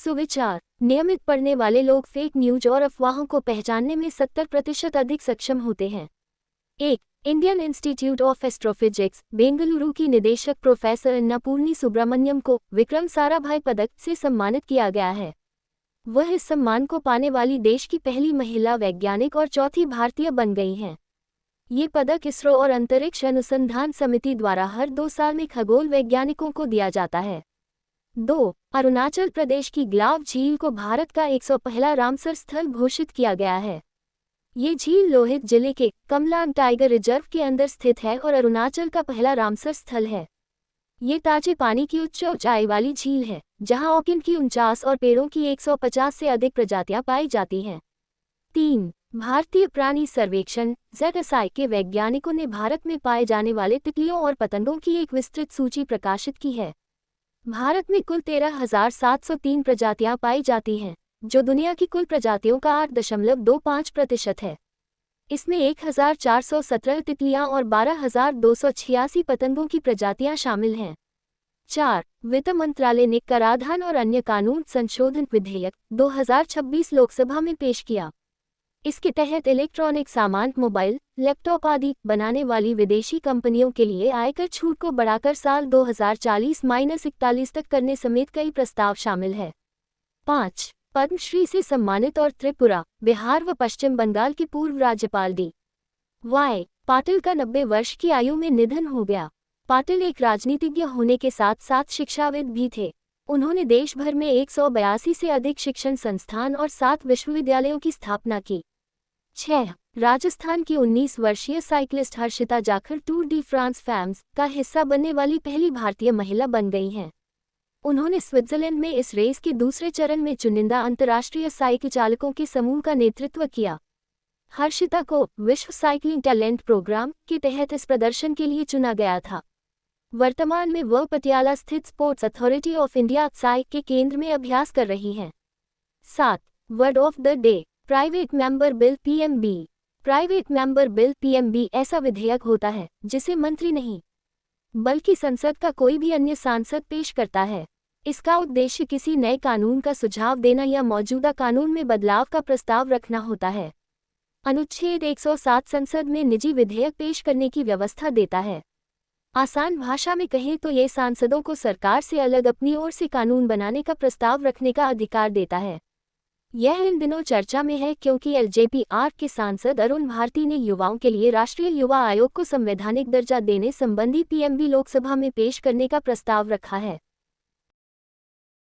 सुविचार। नियमित पढ़ने वाले लोग फेक न्यूज और अफवाहों को पहचानने में 70% अधिक सक्षम होते हैं। 1. Indian institute of astrophysics Bengaluru की निदेशक प्रोफेसर अन्नापूर्णी सुब्रमण्यम को विक्रम साराभाई पदक से सम्मानित किया गया है। वह इस सम्मान को पाने वाली देश की पहली महिला वैज्ञानिक और चौथी भारतीय बन गई हैं। ये पदक इसरो और अंतरिक्ष अनुसंधान समिति द्वारा हर 2 साल में खगोल वैज्ञानिकों को दिया जाता है। 2. अरुणाचल प्रदेश की ग्लाव झील को भारत का 101वां रामसर स्थल घोषित किया गया है। ये झील लोहित जिले के कमलांग टाइगर रिजर्व के अंदर स्थित है और अरुणाचल का पहला रामसर स्थल है। ये ताजे पानी की उच्च ऊंचाई वाली झील है, जहां ऑर्किड की 49 और पेड़ों की 150 से अधिक प्रजातियां पाई जाती हैं। 3. भारतीय प्राणी सर्वेक्षण ZSI के वैज्ञानिकों ने भारत में पाए जाने वाले तितलियों और पतंगों की एक विस्तृत सूची प्रकाशित की है। भारत में कुल 13,703 प्रजातियां पाई जाती हैं, जो दुनिया की कुल प्रजातियों का 8.25% है। इसमें 1,417 तितलियां और 12,286 पतंगों की प्रजातियां शामिल हैं। 4. वित्त मंत्रालय ने कराधान और अन्य कानून संशोधन विधेयक 2026 लोकसभा में पेश किया। इसके तहत इलेक्ट्रॉनिक सामान, मोबाइल, लैपटॉप आदि बनाने वाली विदेशी कंपनियों के लिए आयकर छूट को बढ़ाकर साल 2040-41 तक करने समेत कई प्रस्ताव शामिल है। 5. पद्मश्री से सम्मानित और त्रिपुरा, बिहार व पश्चिम बंगाल के पूर्व राज्यपाल D.Y. पाटिल का 90 वर्ष की आयु में निधन हो गया। पाटिल एक राजनीतिज्ञ होने के साथ साथ शिक्षाविद भी थे। उन्होंने देश भर में 182 से अधिक शिक्षण संस्थान और 7 विश्वविद्यालयों की स्थापना की। 6. राजस्थान की 19 वर्षीय cyclist Harshita Jakhar Tour de France fams का हिस्सा बनने वाली पहली भारतीय महिला बन गई हैं। उन्होंने स्विट्जरलैंड में इस रेस के दूसरे चरण में चुनिंदा अंतर्राष्ट्रीय साइकिल चालकों के समूह का नेतृत्व किया। हर्षिता को विश्व साइकिलिंग टैलेंट प्रोग्राम के तहत इस प्रदर्शन के लिए चुना गया था। वर्तमान में वह पटियाला स्थित स्पोर्ट्स अथॉरिटी ऑफ इंडिया (साइ) के केंद्र में अभ्यास कर रही हैं। 7. Word of the day. Private member bill (PMB). Private member bill (PMB) ऐसा विधेयक होता है जिसे मंत्री नहीं, बल्कि संसद का कोई भी अन्य सांसद पेश करता है। इसका उद्देश्य किसी नए कानून का सुझाव देना या मौजूदा कानून में बदलाव का प्रस्ताव रखना होता है। अनुच्छेद 107 संसद में निजी विधेयक पेश करने की व्यवस्था देता है। आसान भाषा में कहें तो ये सांसदों को सरकार से अलग अपनी ओर से कानून बनाने का प्रस्ताव रखने का अधिकार देता है। यह इन दिनों चर्चा में है क्योंकि LJP-R के सांसद अरुण भारती ने युवाओं के लिए राष्ट्रीय युवा आयोग को संवैधानिक दर्जा देने संबंधी PMB लोकसभा में पेश करने का प्रस्ताव रखा है।